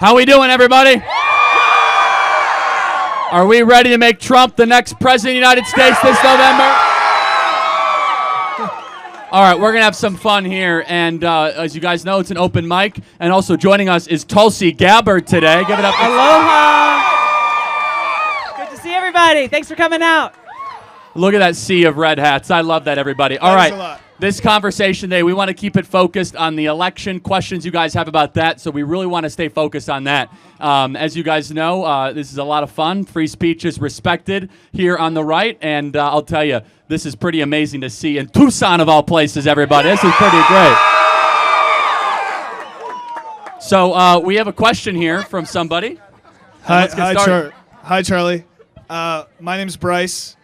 How we doing, everybody? Are we ready to make Trump the next president of the United States this November? All right, we're going to have some fun here, and as you guys know, it's an open mic, and also joining us is Tulsi Gabbard today. Give it up. Aloha. Good to see everybody. Thanks for coming out. Look at that sea of red hats. I love that, everybody. All right, this conversation today, we want to keep it focused on the election, questions you guys have about that, so we really want to stay focused on that. As you guys know, this is a lot of fun. Free speech is respected here on the right, and I'll tell you, this is pretty amazing to see in Tucson, of all places, everybody. This is pretty great. So we have a question here from somebody. Hi, Charlie. My name's Bryce.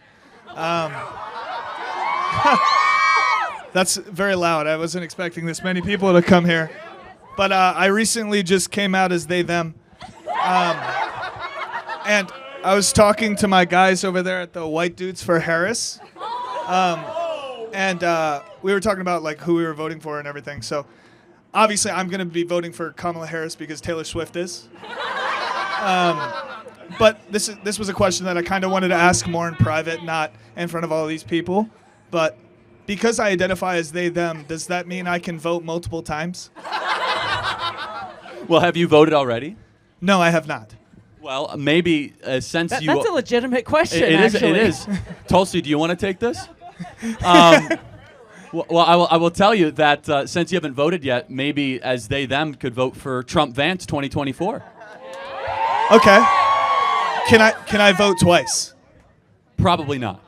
That's very loud. I wasn't expecting this many people to come here. But I recently just came out as they, them. And I was talking to my guys over there at the White Dudes for Harris. And we were talking about like who we were voting for and everything. So obviously I'm going to be voting for Kamala Harris because Taylor Swift is. But this was a question that I kind of wanted to ask more in private, not in front of all these people. But because I identify as they, them, does that mean I can vote multiple times? Well, have you voted already? No, I have not. Well, maybe since That's a legitimate question, It actually. is. Tulsi, do you want to take this? Well, I will tell you that since you haven't voted yet, maybe as they, them could vote for Trump-Vance 2024. Okay. Can I vote twice? Probably not.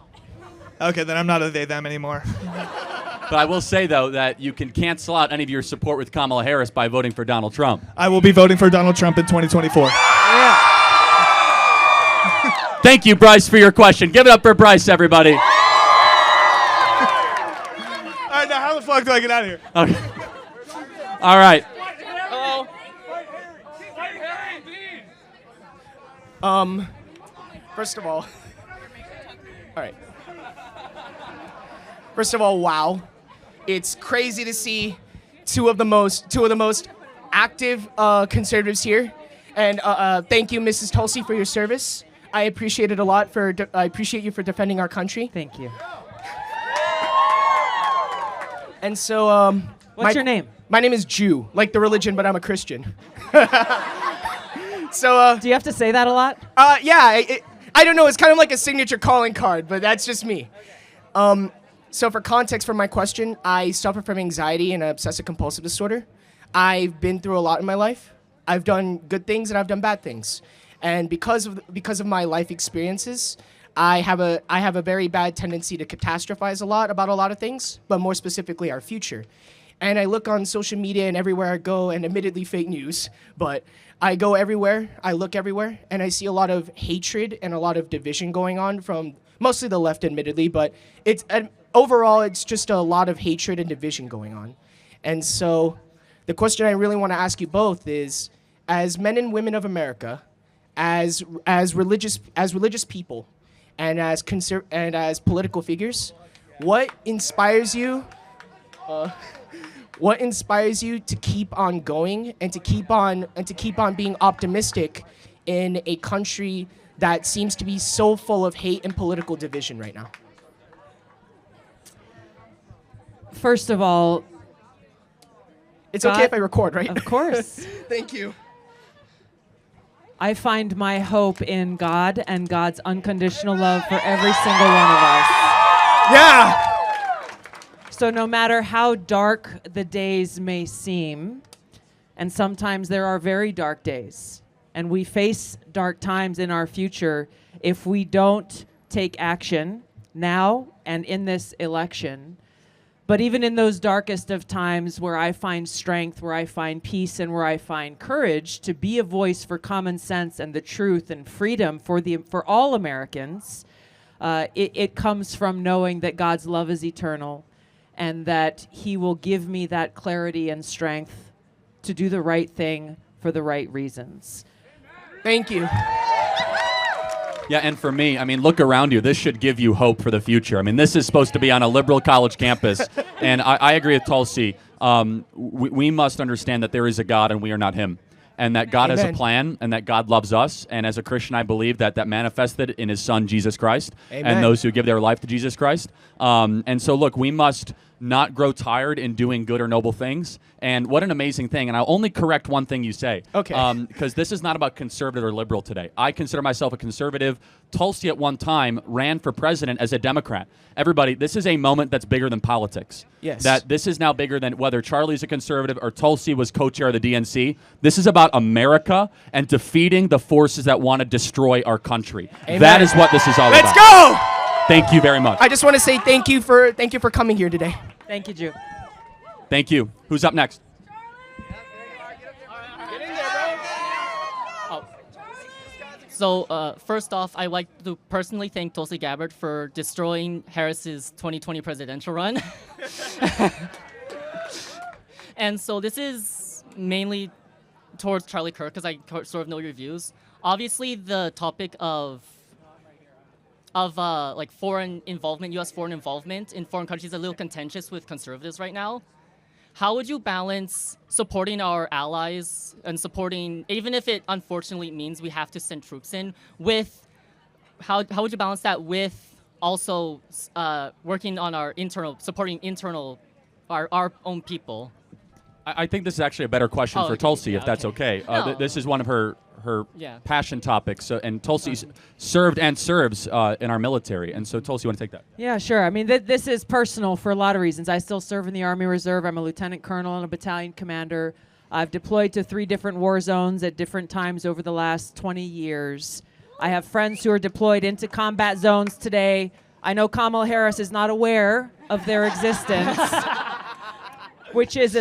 Okay, then I'm not a they, them anymore. But I will say, though, that you can cancel out any of your support with Kamala Harris by voting for Donald Trump. I will be voting for Donald Trump in 2024. Yeah. Thank you, Bryce, for your question. Give it up for Bryce, everybody. All right, now how the fuck do I get out of here? Okay. All right. Hello. First of all, wow. It's crazy to see two of the most active conservatives here. And thank you, Mrs. Tulsi, for your service. I appreciate it a lot. I appreciate you for defending our country. Thank you. And so, What's your name? My name is Jew, like the religion, but I'm a Christian. So, do you have to say that a lot? yeah. I don't know. It's kind of like a signature calling card, but that's just me. So for context for my question, I suffer from anxiety and obsessive-compulsive disorder. I've been through a lot in my life. I've done good things and I've done bad things. And because of my life experiences, I have a very bad tendency to catastrophize a lot about a lot of things, but more specifically our future. And I look on social media and everywhere I go, and admittedly fake news, but I go everywhere, I look everywhere, and I see a lot of hatred and a lot of division going on from mostly the left, admittedly, but overall, it's just a lot of hatred and division going on. And so the question I really want to ask you both is, as men and women of America, as religious people, and as political figures, what inspires you? What inspires you to keep on going and to keep on being optimistic in a country that seems to be so full of hate and political division right now? First of all, it's okay if I record, right? Of course. Thank you. I find my hope in God and God's unconditional love for every single one of us. Yeah. So no matter how dark the days may seem, and sometimes there are very dark days, and we face dark times in our future if we don't take action now and in this election. But even in those darkest of times where I find strength, where I find peace, and where I find courage to be a voice for common sense and the truth and freedom for all Americans, it comes from knowing that God's love is eternal and that He will give me that clarity and strength to do the right thing for the right reasons. Thank you. Yeah, and for me, I mean, look around you. This should give you hope for the future. I mean, this is supposed to be on a liberal college campus, and I agree with Tulsi. We must understand that there is a God and we are not Him. and that God has a Amen. plan, and that God loves us. And as a Christian, I believe that manifested in his son, Jesus Christ, Amen. and those who give their life to Jesus Christ. And so, look, we must not grow tired in doing good or noble things. And what an amazing thing. And I'll only correct one thing you say. Okay. Because this is not about conservative or liberal today. I consider myself a conservative. Tulsi at one time ran for president as a Democrat. Everybody, this is a moment that's bigger than politics. Yes. That this is now bigger than whether Charlie's a conservative or Tulsi was co-chair of the DNC. This is about America and defeating the forces that want to destroy our country. Amen. That is what this is all Let's about. go! Thank you very much. I just want to say thank you for coming here today. Thank you, Jew. Thank you. Who's up next? So first off, I'd like to personally thank Tulsi Gabbard for destroying Harris's 2020 presidential run. And so this is mainly towards Charlie Kirk, because I sort of know your views. Obviously, the topic of like foreign involvement, U.S. foreign involvement in foreign countries is a little contentious with conservatives right now. How would you balance supporting our allies and supporting, even if it unfortunately means we have to send troops in, with how would you balance that with also working on our supporting our own people? I think this is actually a better question for okay. Tulsi, Yeah, if that's okay. No. This is one of her Yeah. passion topics, and Tulsi served and serves in our military. And so, Tulsi, you want to take that? Yeah, sure. I mean, this is personal for a lot of reasons. I still serve in the Army Reserve. I'm a lieutenant colonel and a battalion commander. I've deployed to 3 different war zones at different times over the last 20 years. I have friends who are deployed into combat zones today. I know Kamala Harris is not aware of their existence, which is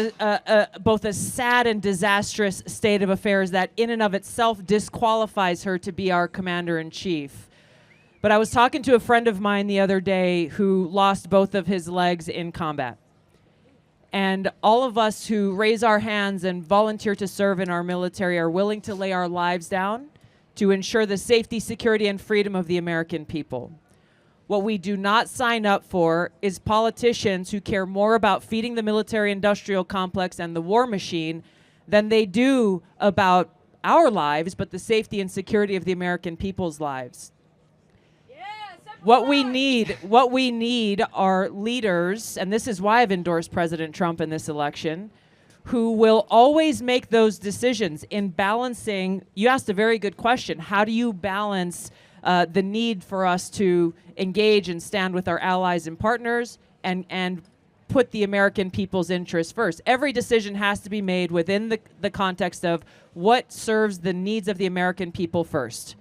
both a sad and disastrous state of affairs that in and of itself disqualifies her to be our commander-in-chief. But I was talking to a friend of mine the other day who lost both of his legs in combat. And all of us who raise our hands and volunteer to serve in our military are willing to lay our lives down to ensure the safety, security, and freedom of the American people. What we do not sign up for is politicians who care more about feeding the military-industrial complex and the war machine than they do about our lives, but the safety and security of the American people's lives. What we need are leaders, and this is why I've endorsed President Trump in this election, who will always make those decisions in balancing. You asked a very good question. How do you balance the need for us to engage and stand with our allies and partners and put the American people's interests first? Every decision has to be made within the context of what serves the needs of the American people first,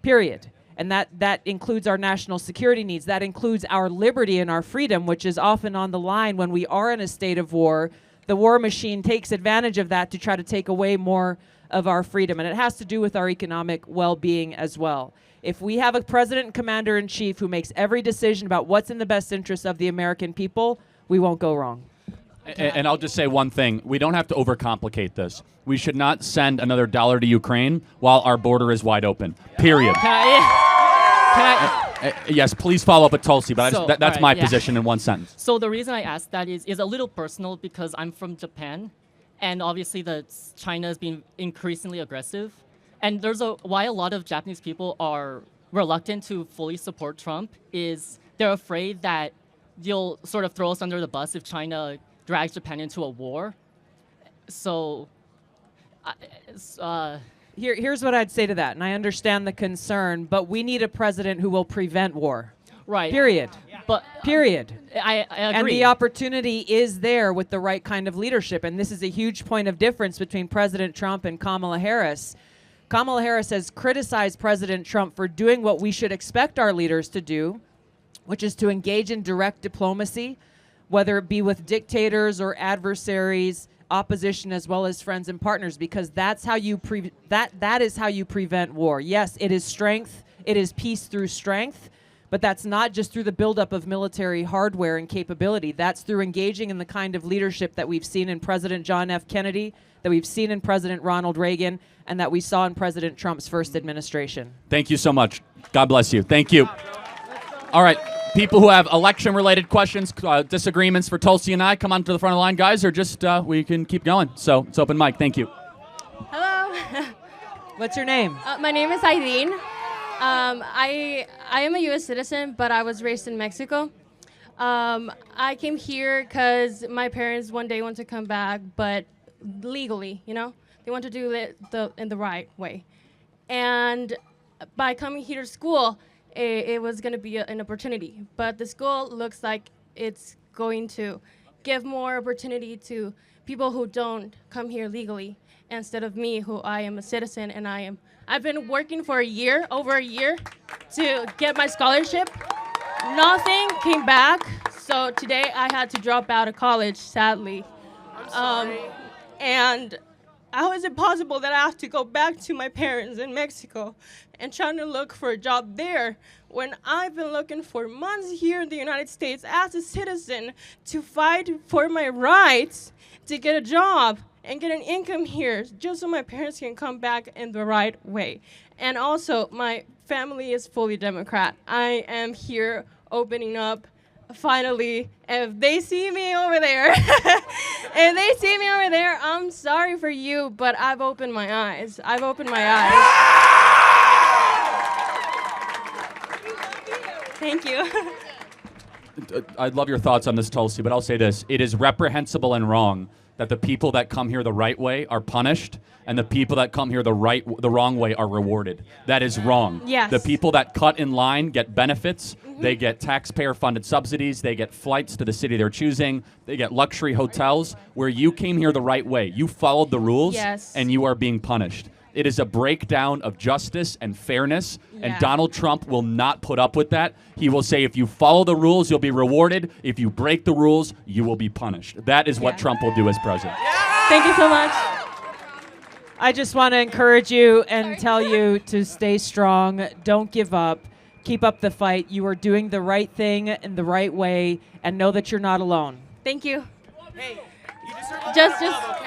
period. And that includes our national security needs. That includes our liberty and our freedom, which is often on the line when we are in a state of war. The war machine takes advantage of that to try to take away more of our freedom. And it has to do with our economic well-being as well. If we have a president and commander-in-chief who makes every decision about what's in the best interest of the American people, we won't go wrong. And I'll just say one thing. We don't have to overcomplicate this. We should not send another dollar to Ukraine while our border is wide open. Period. Yes, please follow up with Tulsi, but that's my position in one sentence. So the reason I asked that is a little personal because I'm from Japan, and obviously China is being increasingly aggressive. And why a lot of Japanese people are reluctant to fully support Trump is they're afraid that you'll sort of throw us under the bus if China drags Japan into a war. So, Here's what I'd say to that, and I understand the concern, but we need a president who will prevent war. right. Period. But Period. I agree. And the opportunity is there with the right kind of leadership. And this is a huge point of difference between President Trump and Kamala Harris. Kamala Harris has criticized President Trump for doing what we should expect our leaders to do, which is to engage in direct diplomacy, whether it be with dictators or adversaries, opposition, as well as friends and partners, because that's how you that is how you prevent war. Yes, it is strength. It is peace through strength. But that's not just through the buildup of military hardware and capability. That's through engaging in the kind of leadership that we've seen in President John F. Kennedy, that we've seen in President Ronald Reagan, and that we saw in President Trump's first administration. Thank you so much. God bless you. Thank you. All right. People who have election-related questions, disagreements for Tulsi and I, come on to the front of the line, guys, or just we can keep going. So it's open mic. Thank you. Hello. What's your name? My name is Eileen. I am a U.S. citizen, but I was raised in Mexico. I came here because my parents one day want to come back, but legally, they want to do it in the right way. And by coming here to school, it was going to be an opportunity. But the school looks like it's going to give more opportunity to people who don't come here legally, instead of me, who I am a citizen, and I've been working for over a year, to get my scholarship. Nothing came back, so today I had to drop out of college, sadly. I'm sorry. And how is it possible that I have to go back to my parents in Mexico and trying to look for a job there when I've been looking for months here in the United States as a citizen to fight for my rights to get a job and get an income here just so my parents can come back in the right way. And also, my family is fully Democrat. I am here opening up. Finally, if they see me over there, I'm sorry for you, but I've opened my eyes. Thank you. I love your thoughts on this, Tulsi, but I'll say this. It is reprehensible and wrong that the people that come here the right way are punished and the people that come here the wrong way are rewarded. That is wrong. Yes. The people that cut in line get benefits. They get taxpayer-funded subsidies. They get flights to the city they're choosing. They get luxury hotels. Where you came here the right way. You followed the rules, Yes. and you are being punished. It is a breakdown of justice and fairness, and Yeah. Donald Trump will not put up with that. He will say, if you follow the rules, you'll be rewarded. If you break the rules, you will be punished. That is what Yeah. Trump will do as president. Thank you so much. I just want to encourage you and tell you to stay strong. Don't give up. Keep up the fight. You are doing the right thing in the right way, and know that you're not alone. Thank you. Hey, you deserve a Just love,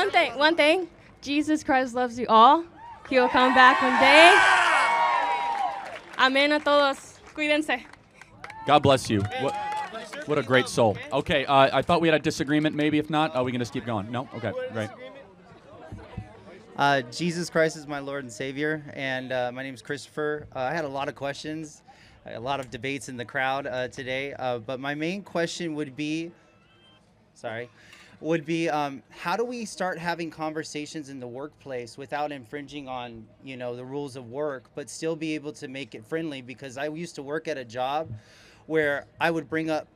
okay? one thing. Jesus Christ loves you all. He will come back one day. Amén a todos. Cuídense. God bless you. What a great soul. Okay, I thought we had a disagreement. Maybe if not, we can just keep going. No? Okay, great. Jesus Christ is my Lord and Savior, and my name is Christopher. I had a lot of questions, a lot of debates in the crowd today, but my main question would be, how do we start having conversations in the workplace without infringing on, the rules of work, but still be able to make it friendly? Because I used to work at a job where I would bring up,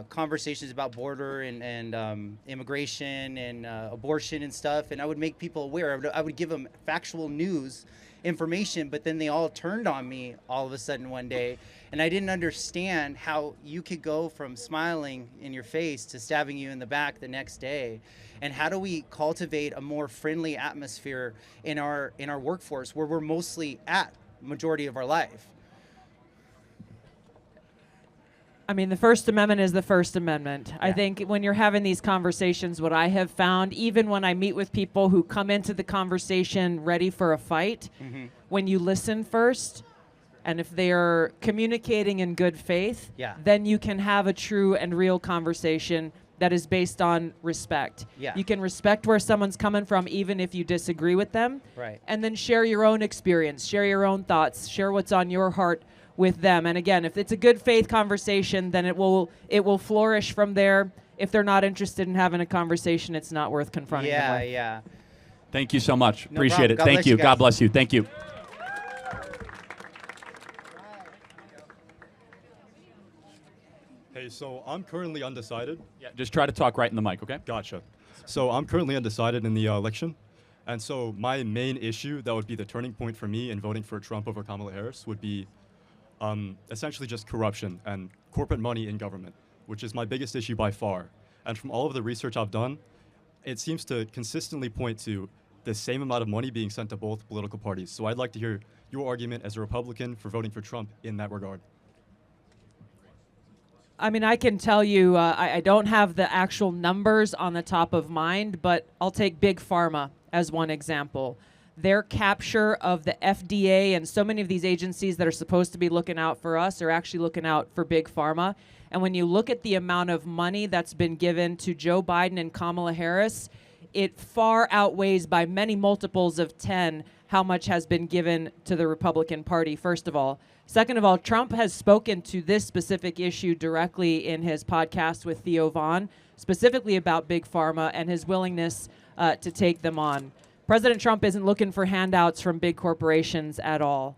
conversations about border and immigration and abortion and stuff, and I would make people aware. I would give them factual news information, but then they all turned on me all of a sudden one day, and I didn't understand how you could go from smiling in your face to stabbing you in the back the next day. And how do we cultivate a more friendly atmosphere in our workforce where we're mostly at majority of our life? I mean, the First Amendment is the First Amendment. I think when you're having these conversations, what I have found, even when I meet with people who come into the conversation ready for a fight, when you listen first, and if they're communicating in good faith, then you can have a true and real conversation that is based on respect. You can respect where someone's coming from, even if you disagree with them. And then share your own experience, share your own thoughts, share what's on your heart with them. And again, if it's a good faith conversation, then it will flourish from there. If they're not interested in having a conversation, it's not worth confronting them with. Thank you so much. No Appreciate problem. it. God Thank bless you. you guys. God bless you. Thank you. Hey, so I'm currently undecided. Yeah, just try to talk right in the mic, okay? Gotcha. So I'm currently undecided in the election. And so my main issue that would be the turning point for me in voting for Trump over Kamala Harris would be essentially just corruption and corporate money in government, which is my biggest issue by far. And from all of the research I've done, it seems to consistently point to the same amount of money being sent to both political parties. So I'd like to hear your argument as a Republican for voting for Trump in that regard. I mean, I can tell you, I don't have the actual numbers on the top of mind, but I'll take Big Pharma as one example. Their capture of the FDA and so many of these agencies that are supposed to be looking out for us are actually looking out for Big Pharma. And when you look at the amount of money that's been given to Joe Biden and Kamala Harris, it far outweighs by many multiples of 10 how much has been given to the Republican Party, first of all. Second of all, Trump has spoken to this specific issue directly in his podcast with Theo Vaughn, specifically about Big Pharma and his willingness to take them on. President Trump isn't looking for handouts from big corporations at all.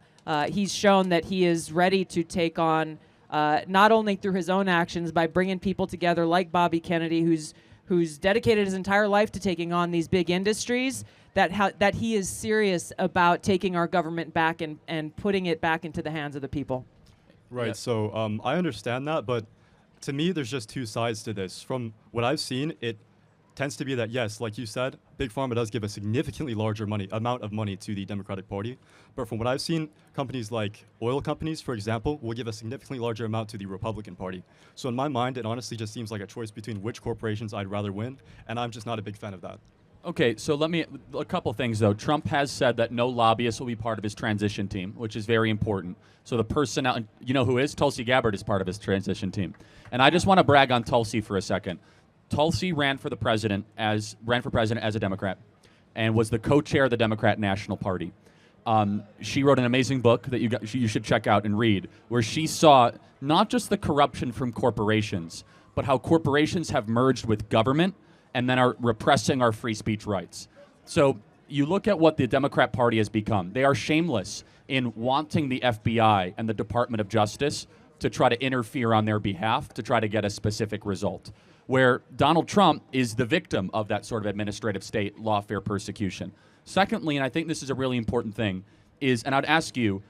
He's shown that he is ready to take on, not only through his own actions, by bringing people together like Bobby Kennedy, who's dedicated his entire life to taking on these big industries, that he is serious about taking our government back and putting it back into the hands of the people. Right. Yeah. So I understand that, but to me, there's just two sides to this. From what I've seen, it tends to be that, yes, like you said, Big Pharma does give a significantly larger amount of money to the Democratic Party. But from what I've seen, companies like oil companies, for example, will give a significantly larger amount to the Republican Party. So in my mind, it honestly just seems like a choice between which corporations I'd rather win, and I'm just not a big fan of that. Okay, so a couple things though. Trump has said that no lobbyist will be part of his transition team, which is very important. So the personnel, you know who is? Tulsi Gabbard is part of his transition team. And I just want to brag on Tulsi for a second. Tulsi ran for president as a Democrat and was the co-chair of the Democrat National Party. She wrote an amazing book that you should check out and read, where she saw not just the corruption from corporations, but how corporations have merged with government and then are repressing our free speech rights. So you look at what the Democrat Party has become. They are shameless in wanting the FBI and the Department of Justice to try to interfere on their behalf to try to get a specific result, where Donald Trump is the victim of that sort of administrative state lawfare persecution. Secondly, and I think this is a really important thing, is, and I'd ask you,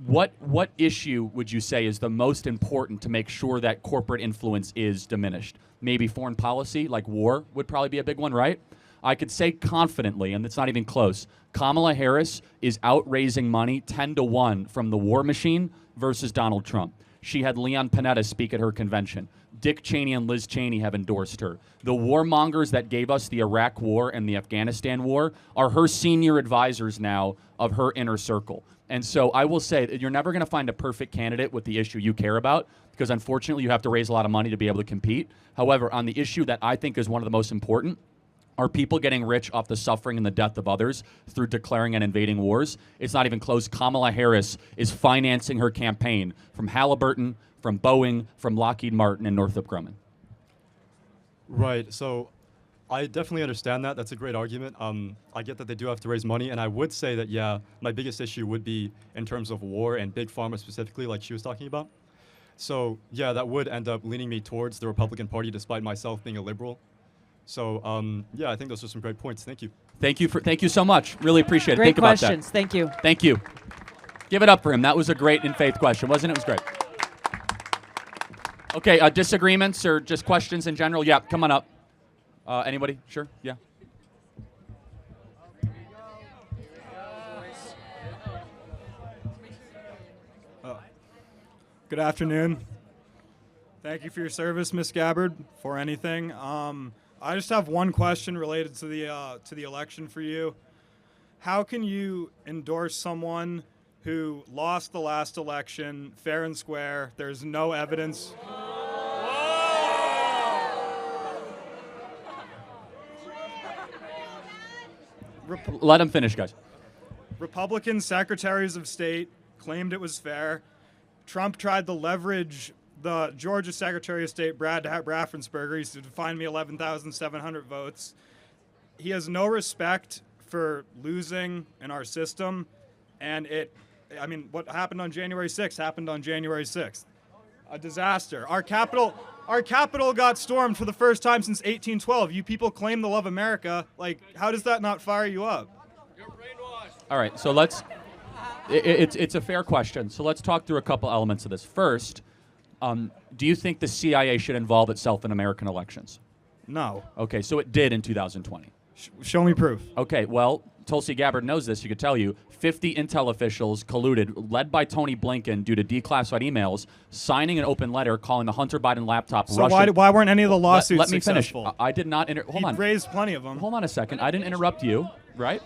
what issue would you say is the most important to make sure that corporate influence is diminished? Maybe foreign policy, like war, would probably be a big one, right? I could say confidently, and it's not even close, Kamala Harris is outraising money 10-1 from the war machine versus Donald Trump. She had Leon Panetta speak at her convention. Dick Cheney and Liz Cheney have endorsed her. The warmongers that gave us the Iraq War and the Afghanistan War are her senior advisors now of her inner circle. And so I will say that you're never going to find a perfect candidate with the issue you care about, because unfortunately you have to raise a lot of money to be able to compete. However, on the issue that I think is one of the most important, are people getting rich off the suffering and the death of others through declaring and invading wars? It's not even close. Kamala Harris is financing her campaign from Halliburton, from Boeing, from Lockheed Martin, and Northrop Grumman. Right. So I definitely understand that. That's a great argument. I get that they do have to raise money, and I would say that, yeah, my biggest issue would be in terms of war and Big Pharma specifically, like she was talking about. So, yeah, that would end up leaning me towards the Republican Party, despite myself being a liberal. So, yeah, I think those are some great points. Thank you. Thank you so much. Really appreciate it. Great Think questions. About that. Thank you. Thank you. Give it up for him. That was a great in-faith question, wasn't it? It was great. Okay, disagreements or just questions in general? Yeah, come on up. Anybody? Sure? Yeah. Good afternoon. Thank you for your service, Ms. Gabbard, for anything. I just have one question related to the election for you. How can you endorse someone who lost the last election fair and square? There's no evidence. Let him finish, guys. Republican secretaries of state claimed it was fair. Trump tried to leverage the Georgia Secretary of State, Brad Raffensperger. He said to find me 11,700 votes. He has no respect for losing in our system. And what happened on January 6th happened on January 6th. A disaster. Our capital got stormed for the first time since 1812. You people claim to love America. Like, how does that not fire you up? All right, so it's a fair question. So let's talk through a couple elements of this. First, do you think the CIA should involve itself in American elections? No. Okay, so it did in 2020. Show me proof. Okay, well, Tulsi Gabbard knows this. She could tell you 50 intel officials colluded, led by Tony Blinken, due to declassified emails, signing an open letter calling the Hunter Biden laptop So Russian. why weren't any of the lawsuits Let me successful? finish. I did not. Hold on. He raised plenty of them. Hold on a second. I didn't interrupt you, right?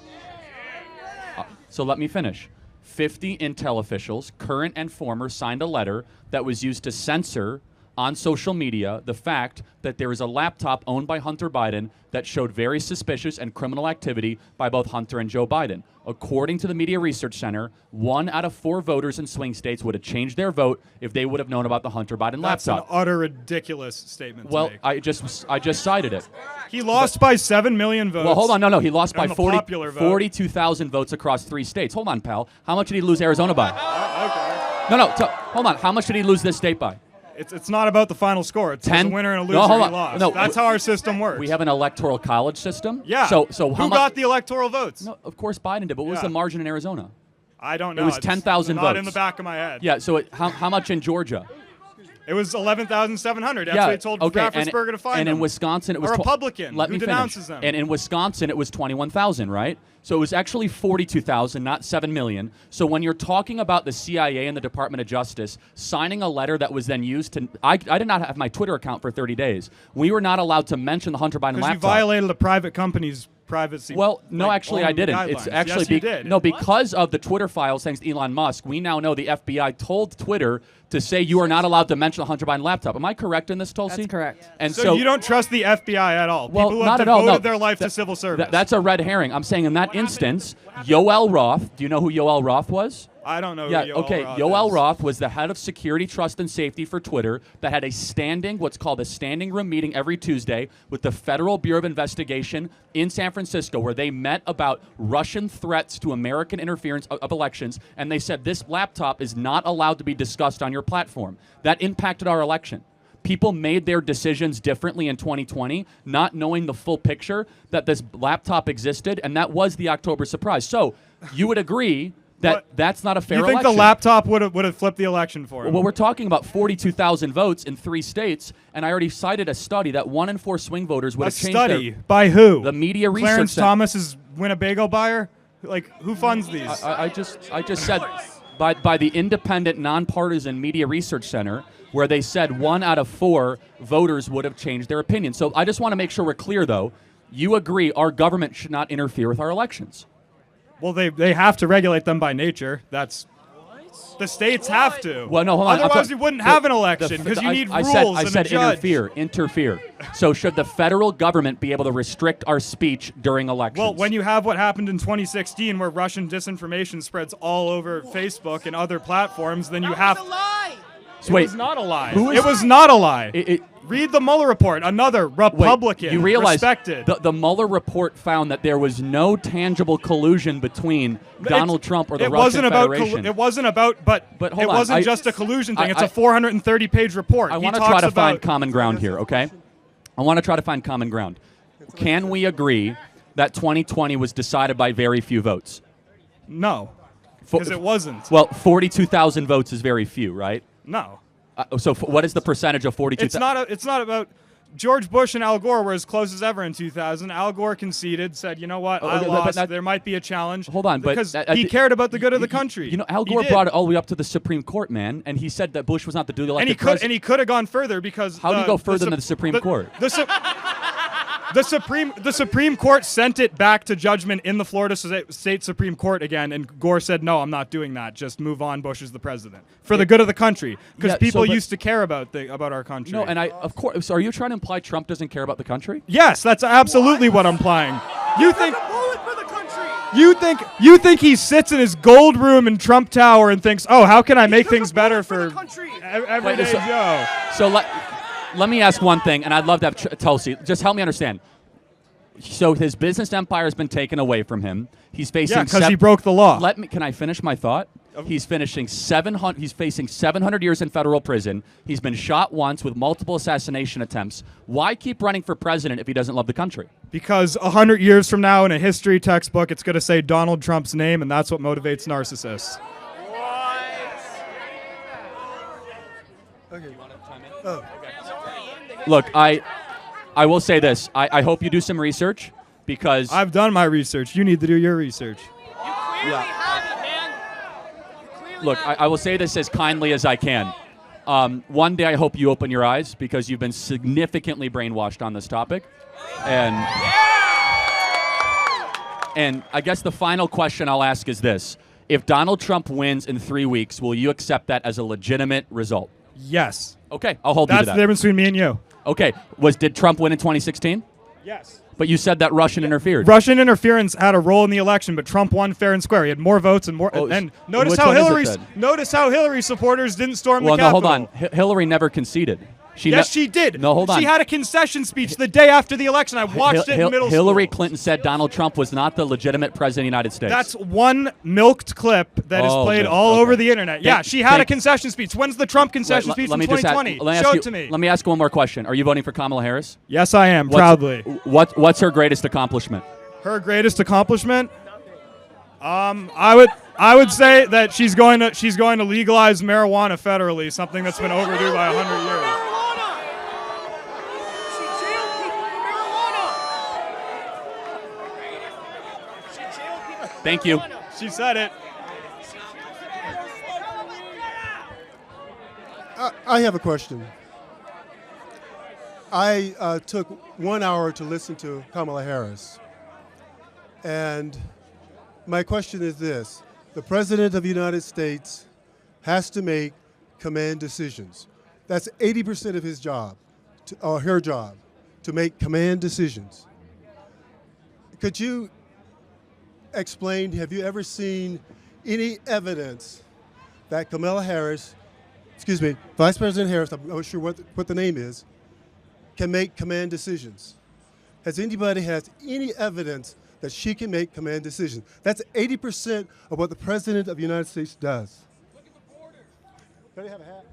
So let me finish. 50 intel officials, current and former, signed a letter that was used to censor on social media the fact that there is a laptop owned by Hunter Biden that showed very suspicious and criminal activity by both Hunter and Joe Biden. According to the Media Research Center, 1 out of 4 voters in swing states would have changed their vote if they would have known about the Hunter Biden That's laptop. an utter ridiculous statement to Well, make. I just cited it. He lost by 7 million votes. Well, hold on. No. He lost by on the 40 popular vote. 42,000 votes across 3 states. Hold on, pal. How much did he lose Arizona by? Okay. No. Hold on. How much did he lose this state by? It's not about the final score. It's 10? a winner and a No, loser. hold He on. lost. No, That's how our system works. We have an electoral college system. Yeah. So how who much? got the electoral votes? No, of course Biden did. But what was Yeah. the margin in Arizona? I don't know. was It's 10,000 Not in votes. the back of my head. Yeah. So how much in Georgia? It was 11,700. That's Yeah. what they told Okay. Raffensperger to find and him. in Wisconsin, it was a Republican Let who me finish. denounces them. And in Wisconsin, it was 21,000, right? So it was actually 42,000, not 7 million. So when you're talking about the CIA and the Department of Justice signing a letter that was then used to, I did not have my Twitter account for 30 days. We were not allowed to mention the Hunter Biden Because laptop. you violated a private company's privacy. Well, no, like, actually, I own didn't. guidelines. It's actually yes, you did. no, because of the Twitter files, thanks to Elon Musk. We now know the FBI told Twitter to say you are not allowed to mention the Hunter Biden laptop. Am I correct in this, Tulsi? That's correct. And So you don't trust the FBI at all? Well, People who not have at all. devoted No. their life to civil service. That's a red herring. I'm saying in that instance, Yoel Roth. Do you know who Yoel Roth was? I don't know. Yeah, who okay. Roth Yoel is. Roth was the head of security, trust, and safety for Twitter that had a what's called a standing room meeting every Tuesday with the Federal Bureau of Investigation in San Francisco, where they met about Russian threats to American interference of elections, and they said this laptop is not allowed to be discussed on your platform. That impacted our election. People made their decisions differently in 2020, not knowing the full picture that this laptop existed, and that was the October surprise. So you would agree that that's not a fair You think election. the laptop would have flipped the election for him? Well, we're talking about 42,000 votes in 3 states, and I already cited a study that 1 in 4 swing voters would a have changed study by who? the Media Research Clarence Center. Thomas's Winnebago buyer? Like, who funds these? I just said by the independent, nonpartisan Media Research Center, where they said 1 out of 4 voters would have changed their opinion. So I just want to make sure we're clear, though. You agree our government should not interfere with our elections. Well, they have to regulate them by nature. That's the states have to. Well, no, hold on. Otherwise, you wouldn't have an election because you need rules I and said a judge. interfere. So should the federal government be able to restrict our speech during elections? Well, when you have what happened in 2016, where Russian disinformation spreads all over Facebook and other platforms, then you have. So wait, it was not a lie. who is- It was not a lie. It- Read the Mueller report. Another Republican. you realize respected. the Mueller report found that there was no tangible collusion between Donald Trump or the Russian Federation. It wasn't about, but hold it on, wasn't just a collusion thing. It's a I- 430-page report. I He want to talks try to about- find common ground here, okay? I want to try to find common ground. Can we agree that 2020 was decided by very few votes? No, because it wasn't. Well, 42,000 votes is very few, right? No. What is the percentage of 42,000? It's not about. George Bush and Al Gore were as close as ever in 2000. Al Gore conceded, said, "You know what? I but lost. There might be a challenge." Hold on, but because he cared about the good of the country. You know, Al He Gore did. brought it all the way up to the Supreme Court, man, and he said that Bush was not the duly elected president. And he could have gone further because How do you go further than the Supreme Court? The Supreme Court sent it back to judgment in the Florida State Supreme Court again, and Gore said, "No, I'm not doing that. Just move on. Bush is the president for the good of the country." Because Yeah, people but- used to care about our country. No, and of course. So are you trying to imply Trump doesn't care about the country? Yes, that's absolutely what I'm implying. You think you think he sits in his gold room in Trump Tower and thinks, "Oh, how can I make things better for everyday Joe?" So let me ask one thing, and I'd love to have Tulsi. Just help me understand. So his business empire has been taken away from him. He's facing because he broke the law. Can I finish my thought? He's facing 700 years in federal prison. He's been shot once with multiple assassination attempts. Why keep running for president if he doesn't love the country? Because 100 years from now in a history textbook, it's going to say Donald Trump's name, and that's what motivates narcissists. Look, I will say this. I hope you do some research because I've done my research. You need to do your research. Look, I will say this as kindly as I can. One day I hope you open your eyes because you've been significantly brainwashed on this topic. And I guess the final question I'll ask is this. If Donald Trump wins in 3 weeks, will you accept that as a legitimate result? Yes. Okay, I'll hold you to That's that. the difference between me and you. Okay, did Trump win in 2016? Yes. But you said that Russian interfered. Russian interference had a role in the election, but Trump won fair and square. He had more votes and more. Oh, and notice which how one is it Hillary. then? Notice how Hillary supporters didn't storm Well, the no, Capitol. hold on. Hillary never conceded. Yes, she did. No, hold on. She had a concession speech the day after the election. I watched it in middle Hillary school. Clinton said Donald Trump was not the legitimate president of the United States. That's one milked clip that is played all over the internet. Yeah, she had a concession speech. When's the Trump concession speech from 2020? Show it to me. Let me ask you one more question. Are you voting for Kamala Harris? Yes, I am, proudly. What's her greatest accomplishment? Her greatest accomplishment? I would say that she's going to legalize marijuana federally, something that's been overdue by 100 years. Thank you. She said it. I have a question. I took 1 hour to listen to Kamala Harris. And my question is this. The President of the United States has to make command decisions. That's 80% of his job, or her job, to make command decisions. Could you explain, have you ever seen any evidence that Kamala Harris, Vice President Harris, I'm not sure what the name is, can make command decisions? Has anybody has any evidence that she can make command decisions? That's 80% of what the President of the United States does. Can I have a hat?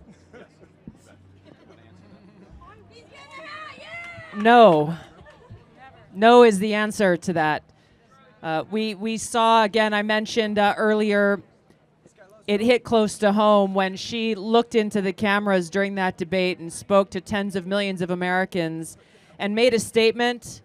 No. No is the answer to that. We saw, again, I mentioned earlier, it hit close to home when she looked into the cameras during that debate and spoke to tens of millions of Americans and made a statement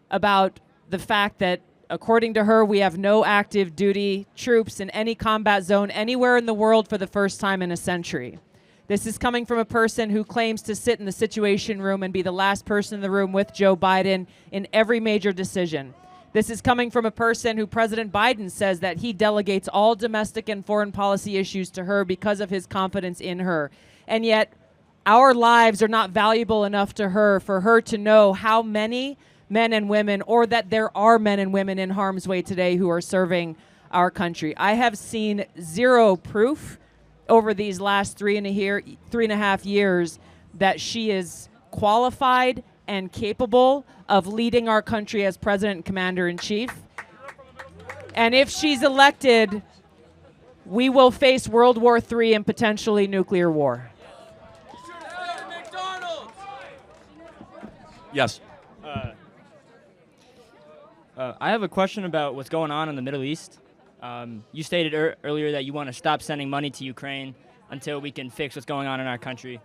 about the fact that, according to her, we have no active duty troops in any combat zone anywhere in the world for the first time in a century. This is coming from a person who claims to sit in the Situation Room and be the last person in the room with Joe Biden in every major decision. This is coming from a person who President Biden says that he delegates all domestic and foreign policy issues to her because of his confidence in her. And yet, our lives are not valuable enough to her for her to know how many men and women, or that there are men and women in harm's way today who are serving our country. I have seen zero proof over these last 3.5 years that she is qualified and capable of leading our country as President and Commander-in-Chief. And if she's elected, we will face World War III and potentially nuclear war. Yes. I have a question about what's going on in the Middle East. You stated earlier that you want to stop sending money to Ukraine until we can fix what's going on in our country.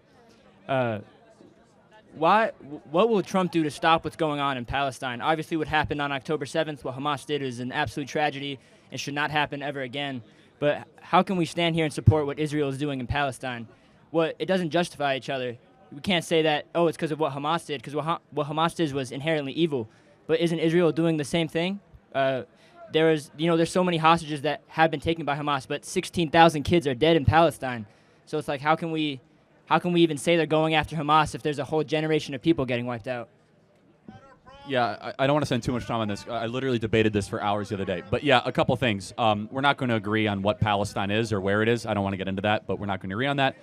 What will Trump do to stop what's going on in Palestine? Obviously, what happened on October 7th, what Hamas did, is an absolute tragedy and should not happen ever again. But how can we stand here and support what Israel is doing in Palestine? It doesn't justify each other. We can't say that, it's because of what Hamas did, because what Hamas did was inherently evil. But isn't Israel doing the same thing? There's so many hostages that have been taken by Hamas, but 16,000 kids are dead in Palestine. So it's like, how can we even say they're going after Hamas if there's a whole generation of people getting wiped out? Yeah, I don't want to spend too much time on this. I literally debated this for hours the other day. But yeah, a couple things. We're not going to agree on what Palestine is or where it is. I don't want to get into that, but we're not going to agree on that.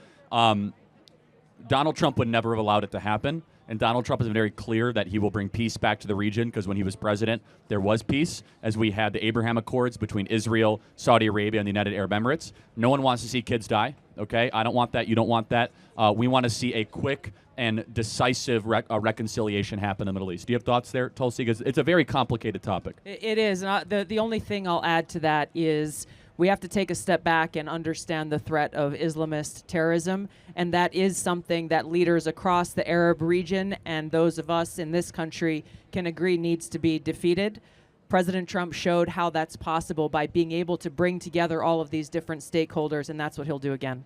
Donald Trump would never have allowed it to happen. And Donald Trump has been very clear that he will bring peace back to the region, because when he was president, there was peace, as we had the Abraham Accords between Israel, Saudi Arabia, and the United Arab Emirates. No one wants to see kids die, okay? I don't want that. You don't want that. We want to see a quick and decisive reconciliation happen in the Middle East. Do you have thoughts there, Tulsi? Because it's a very complicated topic. It is. And the only thing I'll add to that is we have to take a step back and understand the threat of Islamist terrorism, and that is something that leaders across the Arab region and those of us in this country can agree needs to be defeated. President Trump showed how that's possible by being able to bring together all of these different stakeholders, and that's what he'll do again.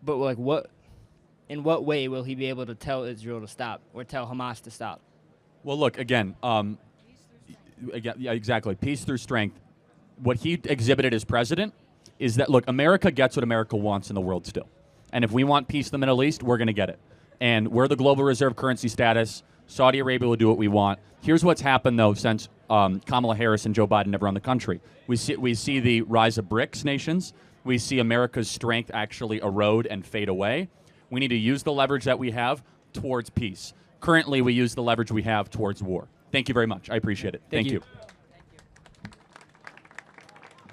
But in what way will he be able to tell Israel to stop or tell Hamas to stop? Well, look, again, yeah, exactly. Peace through strength. What he exhibited as president is that, look, America gets what America wants in the world still. And if we want peace in the Middle East, we're going to get it. And we're the global reserve currency status. Saudi Arabia will do what we want. Here's what's happened, though, since Kamala Harris and Joe Biden have run the country. We see the rise of BRICS nations. We see America's strength actually erode and fade away. We need to use the leverage that we have towards peace. Currently, we use the leverage we have towards war. Thank you very much. I appreciate it. Thank you.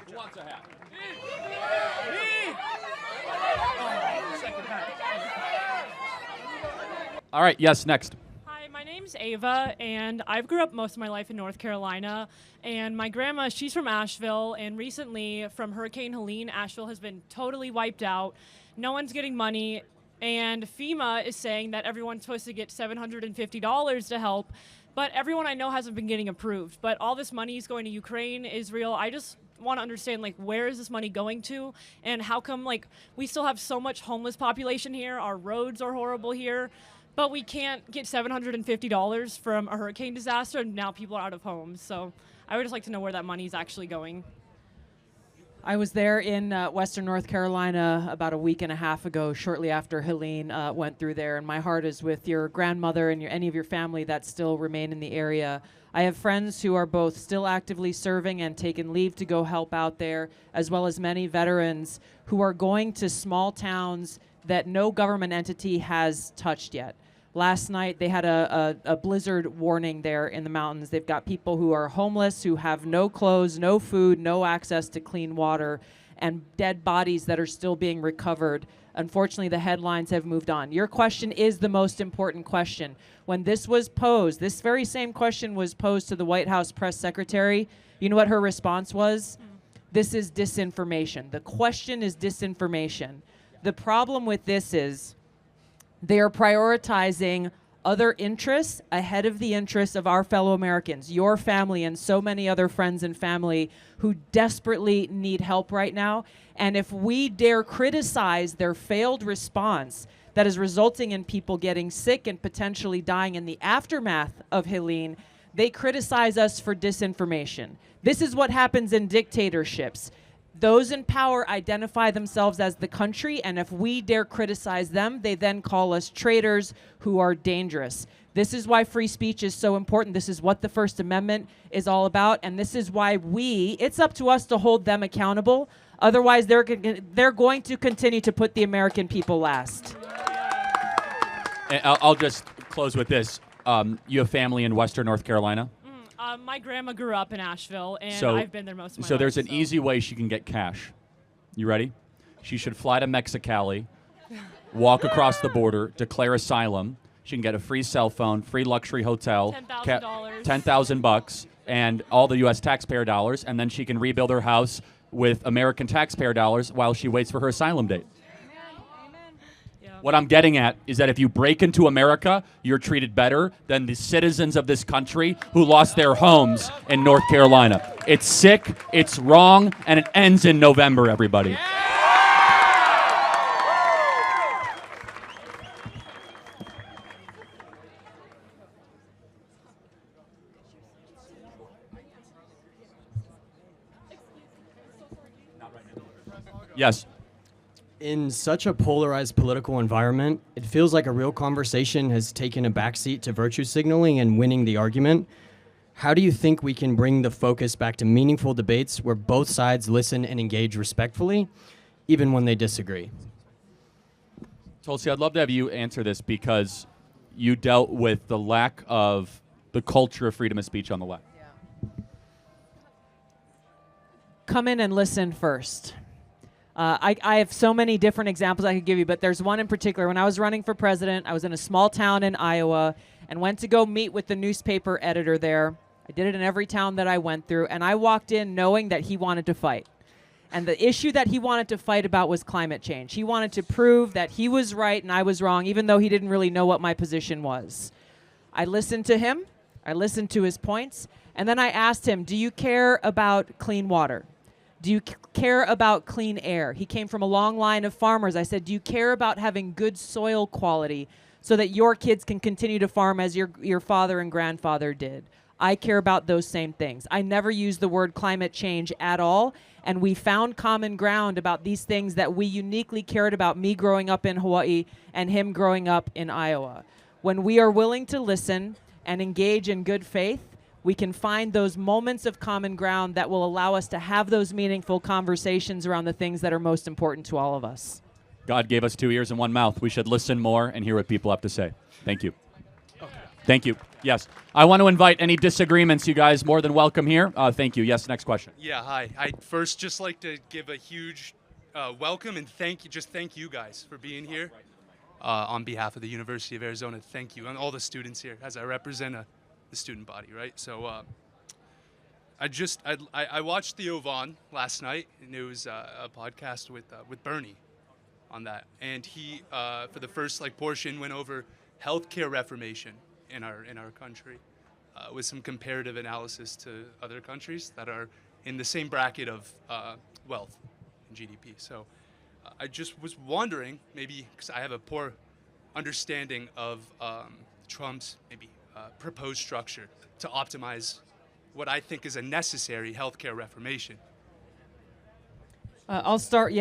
Who wants a hat? All right, yes, next. Hi, my name's Ava, and I've grew up most of my life in North Carolina. And my grandma, she's from Asheville, and recently from Hurricane Helene, Asheville has been totally wiped out. No one's getting money, and FEMA is saying that everyone's supposed to get $750 to help, but everyone I know hasn't been getting approved. But all this money is going to Ukraine, Israel. I just want to understand, like, where is this money going to, and how come, like, we still have so much homeless population here, our roads are horrible here, but we can't get $750 from a hurricane disaster, and now people are out of homes. So I would just like to know where that money is actually going. I was there in Western North Carolina about a week and a half ago, shortly after Helene went through there, and my heart is with your grandmother and any of your family that still remain in the area. I have friends who are both still actively serving and taking leave to go help out there, as well as many veterans who are going to small towns that no government entity has touched yet. Last night, they had a blizzard warning there in the mountains. They've got people who are homeless, who have no clothes, no food, no access to clean water, and dead bodies that are still being recovered. Unfortunately, the headlines have moved on. Your question is the most important question. When this was posed, this very same question was posed to the White House press secretary. You know what her response was? This is disinformation. The question is disinformation. The problem with this is they are prioritizing other interests ahead of the interests of our fellow Americans, your family, and so many other friends and family who desperately need help right now. And if we dare criticize their failed response that is resulting in people getting sick and potentially dying in the aftermath of Helene, they criticize us for disinformation. This is what happens in dictatorships. Those in power identify themselves as the country, and if we dare criticize them, they then call us traitors who are dangerous. This is why free speech is so important. This is what the First Amendment is all about, and this is why it's up to us to hold them accountable. Otherwise, they're going to continue to put the American people last. And I'll just close with this. You have family in Western North Carolina? My grandma grew up in Asheville, and I've been there most of my life. So there's an easy way she can get cash. You ready? She should fly to Mexicali, walk across the border, declare asylum. She can get a free cell phone, free luxury hotel, $10,000. $10,000, and all the U.S. taxpayer dollars, and then she can rebuild her house with American taxpayer dollars while she waits for her asylum date. What I'm getting at is that if you break into America, you're treated better than the citizens of this country who lost their homes in North Carolina. It's sick, it's wrong, and it ends in November, everybody. Yes. In such a polarized political environment, it feels like a real conversation has taken a backseat to virtue signaling and winning the argument. How do you think we can bring the focus back to meaningful debates where both sides listen and engage respectfully, even when they disagree? Tulsi, I'd love to have you answer this because you dealt with the lack of the culture of freedom of speech on the left. Come in and listen first. I have so many different examples I could give you, but there's one in particular. When I was running for president, I was in a small town in Iowa and went to go meet with the newspaper editor there. I did it in every town that I went through, and I walked in knowing that he wanted to fight. And the issue that he wanted to fight about was climate change. He wanted to prove that he was right and I was wrong, even though he didn't really know what my position was. I listened to him. I listened to his points. And then I asked him, do you care about clean water? Do you care about clean air? He came from a long line of farmers. I said, do you care about having good soil quality so that your kids can continue to farm as your father and grandfather did? I care about those same things. I never use the word climate change at all. And we found common ground about these things that we uniquely cared about, me growing up in Hawaii and him growing up in Iowa. When we are willing to listen and engage in good faith, we can find those moments of common ground that will allow us to have those meaningful conversations around the things that are most important to all of us. God gave us 2 ears and 1 mouth. We should listen more and hear what people have to say. Thank you. Thank you. Yes. I want to invite any disagreements. You guys more than welcome here. Thank you. Yes, next question. Yeah, hi. I'd first just like to give a huge welcome and thank you guys for being here. On behalf of the University of Arizona, thank you. And all the students here, as I represent the student body, right? So I watched Theo Vaughn last night, and it was a podcast with Bernie on that. And he, for the first portion, went over healthcare reformation in our country with some comparative analysis to other countries that are in the same bracket of wealth and GDP. So I just was wondering, maybe because I have a poor understanding of Trump's maybe proposed structure to optimize what I think is a necessary healthcare reformation. I'll start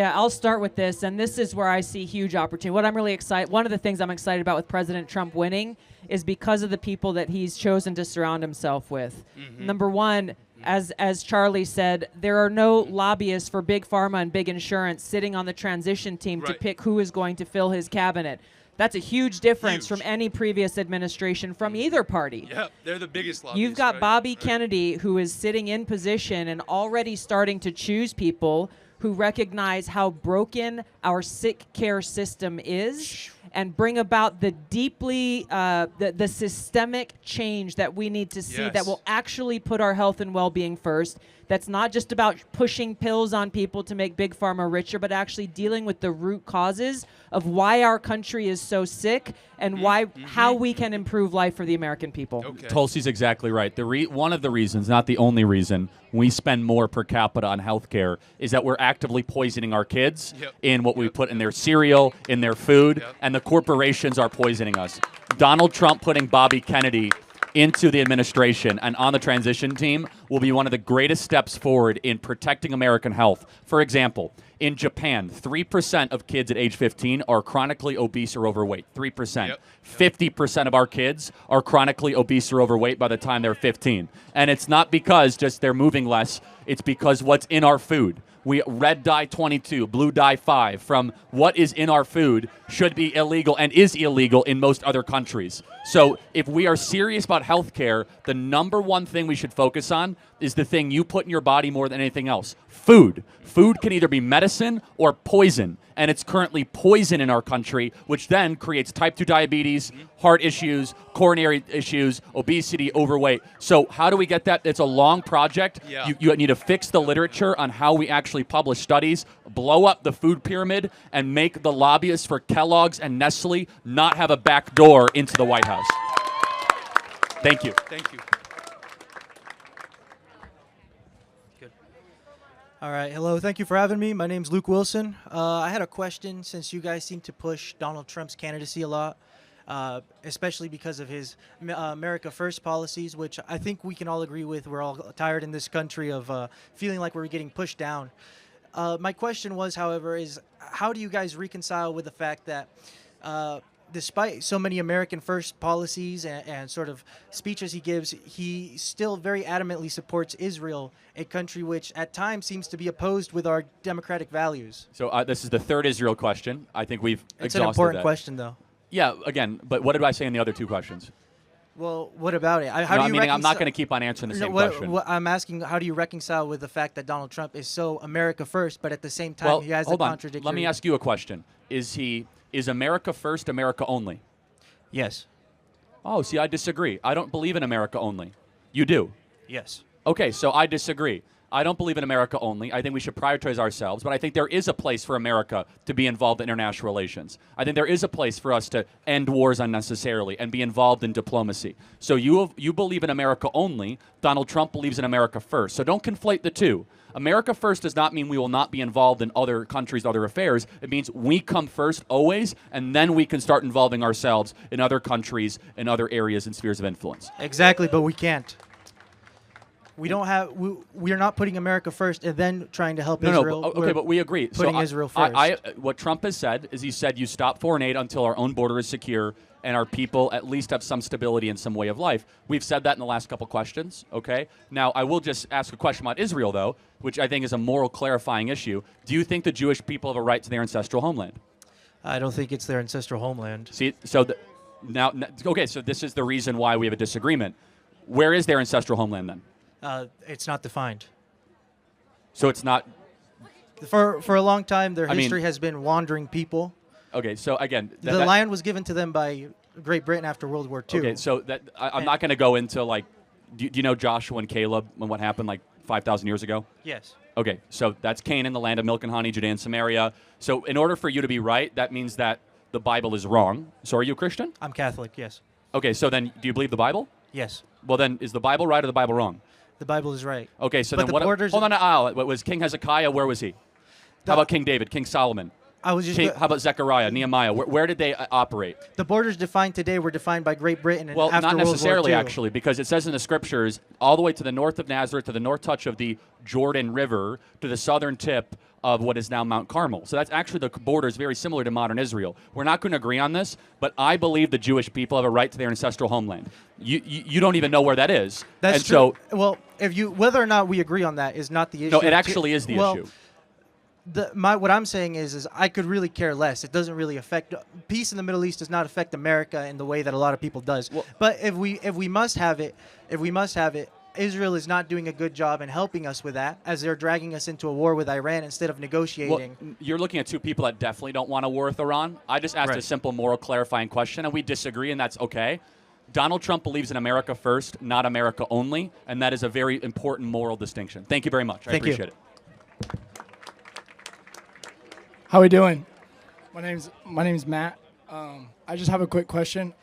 with this, and this is where I see huge opportunity. What I'm really excited, one of the things I'm excited about with President Trump winning is because of the people that he's chosen to surround himself with. Mm-hmm. Number one, as Charlie said, there are no lobbyists for big pharma and big insurance sitting on the transition team to pick who is going to fill his cabinet. That's a huge difference from any previous administration from either party. Yeah, they're the biggest lobbyists. You've got Bobby Kennedy, who is sitting in position and already starting to choose people who recognize how broken our sick care system is and bring about the deeply, the systemic change that we need to see that will actually put our health and well-being first. That's not just about pushing pills on people to make big pharma richer, but actually dealing with the root causes of why our country is so sick and how we can improve life for the American people. Okay. Tulsi's exactly right. One of the reasons, not the only reason, we spend more per capita on healthcare is that we're actively poisoning our kids in what we put in their cereal, in their food, and the corporations are poisoning us. Donald Trump putting Bobby Kennedy into the administration and on the transition team will be one of the greatest steps forward in protecting American health. For example, in Japan, 3% of kids at age 15 are chronically obese or overweight. 3%. 50% of our kids are chronically obese or overweight by the time they're 15. And it's not because just they're moving less, it's because what's in our food. Red dye 22, blue dye 5 from what is in our food should be illegal and is illegal in most other countries. So if we are serious about healthcare, the number one thing we should focus on is the thing you put in your body more than anything else. Food. Food can either be medicine or poison, and it's currently poison in our country, which then creates type 2 diabetes, heart issues, coronary issues, obesity, overweight. So how do we get that? It's a long project. Yeah. You need to fix the literature on how we actually publish studies, blow up the food pyramid, and make the lobbyists for Kellogg's and Nestle not have a back door into the White House. Thank you. Thank you. All right. Hello. Thank you for having me. My name's Luke Wilson. I had a question since you guys seem to push Donald Trump's candidacy a lot, especially because of his America First policies, which I think we can all agree with. We're all tired in this country of feeling like we're getting pushed down. My question was, however, is how do you guys reconcile with the fact that despite so many American First policies and sort of speeches he gives, he still very adamantly supports Israel, a country which at times seems to be opposed with our democratic values? So this is the third Israel question. I think we've exhausted It's an important that. question, though. Yeah, again, but what did I say in the other two questions? Well, what about it? I'm not going to keep on answering the same question. I'm asking, how do you reconcile with the fact that Donald Trump is so America first, but at the same time he has a contradictory... Let me ask you a question. Is America first America only? Yes. Oh, see, I disagree. I don't believe in America only. You do? Yes. Okay, so I disagree. I don't believe in America only. I think we should prioritize ourselves, but I think there is a place for America to be involved in international relations. I think there is a place for us to end wars unnecessarily and be involved in diplomacy. So you believe in America only. Donald Trump believes in America first. So don't conflate the two. America first does not mean we will not be involved in other countries' other affairs. It means we come first always, and then we can start involving ourselves in other countries and other areas and spheres of influence. Exactly, but we can't. We don't have. We are not putting America first and then trying to help Israel. No, okay, but we agree. Putting Israel first. What Trump has said is he said you stop foreign aid until our own border is secure and our people at least have some stability and some way of life. We've said that in the last couple questions, okay? Now, I will just ask a question about Israel, though, which I think is a moral clarifying issue. Do you think the Jewish people have a right to their ancestral homeland? I don't think it's their ancestral homeland. See, so okay, so this is the reason why we have a disagreement. Where is their ancestral homeland then? It's not defined. So it's not. For a long time, their history has been wandering people. Okay, so again, the land was given to them by Great Britain after World War II. Okay, so I'm not going to go into like, do you know Joshua and Caleb and what happened like 5,000 years ago? Yes. Okay, so that's Canaan, the land of milk and honey, Judea and Samaria. So in order for you to be right, that means that the Bible is wrong. So are you a Christian? I'm Catholic, yes. Okay, so then do you believe the Bible? Yes. Well, then is the Bible right or the Bible wrong? The Bible is right. Okay, so but then what? Hold on, what was King Hezekiah? Where was he? How about King David, King Solomon? I was just. How about Zechariah, Nehemiah? Where did they operate? The borders defined today were defined by Great Britain. And well, after not necessarily, World War II. actually, because it says in the scriptures all the way to the north of Nazareth, to the north touch of the Jordan River, to the southern tip of what is now Mount Carmel. So that's actually the border is very similar to modern Israel. We're not going to agree on this, but I believe the Jewish people have a right to their ancestral homeland. You don't even know where that is. That's and true. So, well, whether or not we agree on that is not the issue. No, it actually is the issue. What I'm saying is I could really care less. It doesn't really affect peace in the Middle East. Does not affect America in the way that a lot of people does. Well, but if we must have it, Israel is not doing a good job in helping us with that, as they're dragging us into a war with Iran instead of negotiating. Well, you're looking at two people that definitely don't want a war with Iran. I just asked a simple moral clarifying question, and we disagree, and that's okay. Donald Trump believes in America first, not America only, and that is a very important moral distinction. Thank you very much. I appreciate it. How we doing? My name's Matt. I just have a quick question.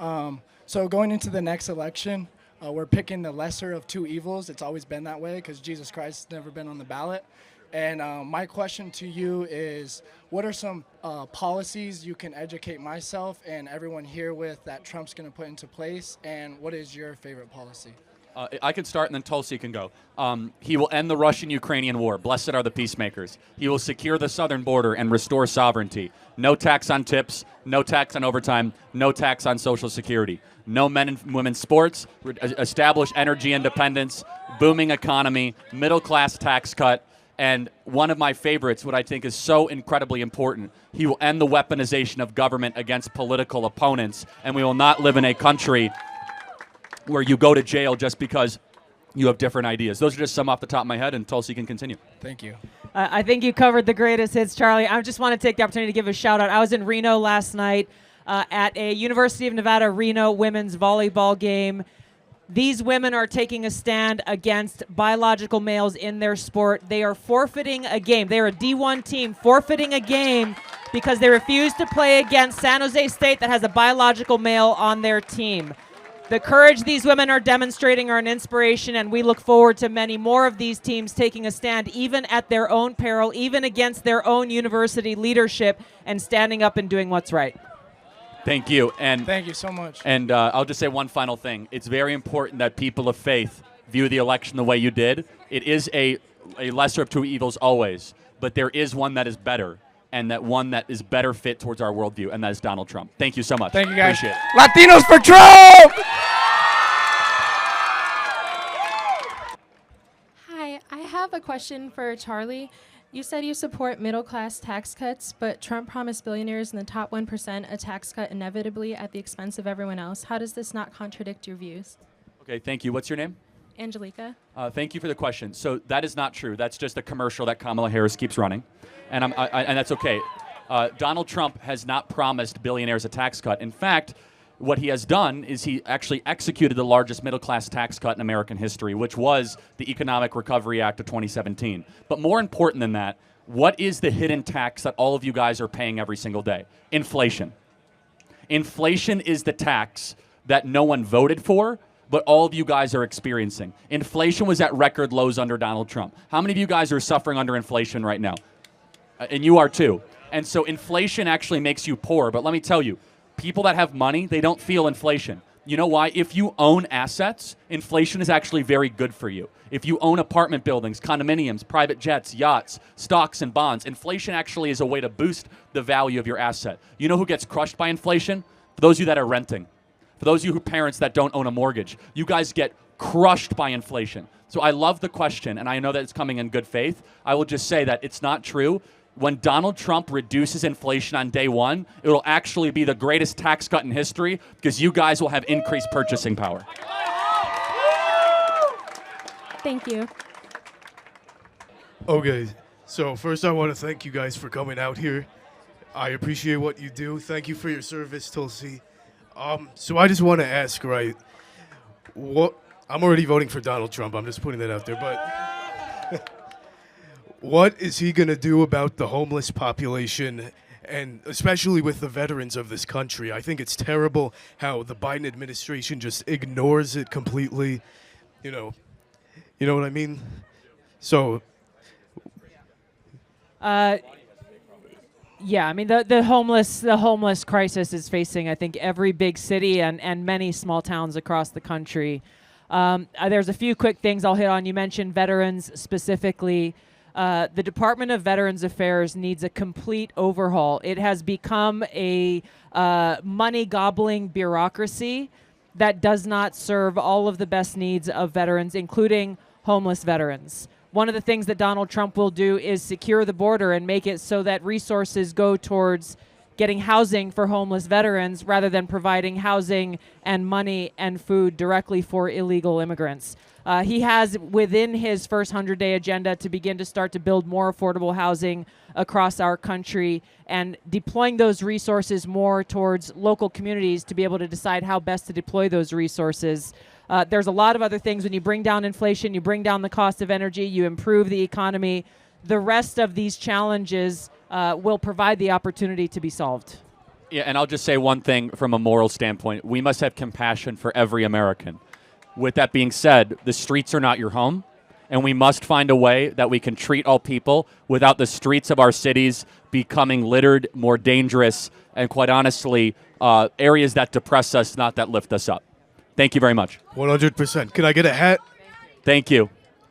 So going into the next election, we're picking the lesser of two evils. It's always been that way because Jesus Christ has never been on the ballot. And my question to you is, what are some policies you can educate myself and everyone here with that Trump's going to put into place? And what is your favorite policy? I can start, and then Tulsi can go. He will end the Russian-Ukrainian war. Blessed are the peacemakers. He will secure the southern border and restore sovereignty. No tax on tips, no tax on overtime, no tax on Social Security. No men and women's sports, establish energy independence, booming economy, middle-class tax cut, and one of my favorites, what I think is so incredibly important, he will end the weaponization of government against political opponents, and we will not live in a country where you go to jail just because you have different ideas. Those are just some off the top of my head, and Tulsi can continue. Thank you. I think you covered the greatest hits, Charlie. I just want to take the opportunity to give a shout out. I was in Reno last night at a University of Nevada Reno women's volleyball game. These women are taking a stand against biological males in their sport. They are forfeiting a game. They are a D1 team forfeiting a game because they refuse to play against San Jose State that has a biological male on their team. The courage these women are demonstrating are an inspiration, and we look forward to many more of these teams taking a stand, even at their own peril, even against their own university leadership, and standing up and doing what's right. Thank you. And thank you so much. And I'll just say one final thing. It's very important that people of faith view the election the way you did. It is a lesser of two evils always, but there is one that is better, and that one that is better fit towards our worldview, and that is Donald Trump. Thank you so much. Thank you, guys. Appreciate it. Latinos for Trump! Hi, I have a question for Charlie. You said you support middle-class tax cuts, but Trump promised billionaires in the top 1% a tax cut inevitably at the expense of everyone else. How does this not contradict your views? Okay, thank you. What's your name? Angelica. Thank you for the question. So that is not true. That's just a commercial that Kamala Harris keeps running, and and that's okay. Donald Trump has not promised billionaires a tax cut. In fact, what he has done is he actually executed the largest middle-class tax cut in American history, which was the Economic Recovery Act of 2017. But more important than that, what is the hidden tax that all of you guys are paying every single day? Inflation. Inflation is the tax that no one voted for, but all of you guys are experiencing. Inflation was at record lows under Donald Trump. How many of you guys are suffering under inflation right now? And you are too. And so inflation actually makes you poor. But let me tell you, people that have money, they don't feel inflation. You know why? If you own assets, inflation is actually very good for you. If you own apartment buildings, condominiums, private jets, yachts, stocks, and bonds, inflation actually is a way to boost the value of your asset. You know who gets crushed by inflation? For those of you that are renting. For those of you who parents that don't own a mortgage. You guys get crushed by inflation. So I love the question, and I know that it's coming in good faith. I will just say that it's not true. When Donald Trump reduces inflation on day one, it will actually be the greatest tax cut in history because you guys will have increased purchasing power. Thank you. Okay, so first I want to thank you guys for coming out here. I appreciate what you do. Thank you for your service, Tulsi. So I just want to ask, right, I'm already voting for Donald Trump. I'm just putting that out there, but what is he going to do about the homeless population, and especially with the veterans of this country? I think it's terrible how the Biden administration just ignores it completely. You know what I mean? So, yeah, I mean the homeless crisis is facing, I think, every big city and many small towns across the country. There's a few quick things I'll hit on. You mentioned veterans specifically. The Department of Veterans Affairs needs a complete overhaul. It has become a money-gobbling bureaucracy that does not serve all of the best needs of veterans, including homeless veterans. One of the things that Donald Trump will do is secure the border and make it so that resources go towards getting housing for homeless veterans rather than providing housing and money and food directly for illegal immigrants. He has within his first 100-day agenda to begin to start to build more affordable housing across our country and deploying those resources more towards local communities to be able to decide how best to deploy those resources. There's a lot of other things. When you bring down inflation, you bring down the cost of energy, you improve the economy. The rest of these challenges will provide the opportunity to be solved. Yeah, and I'll just say one thing from a moral standpoint. We must have compassion for every American. With that being said, the streets are not your home, and we must find a way that we can treat all people without the streets of our cities becoming littered, more dangerous, and quite honestly, areas that depress us, not that lift us up. Thank you very much. 100%. Can I get a hat? Thank you.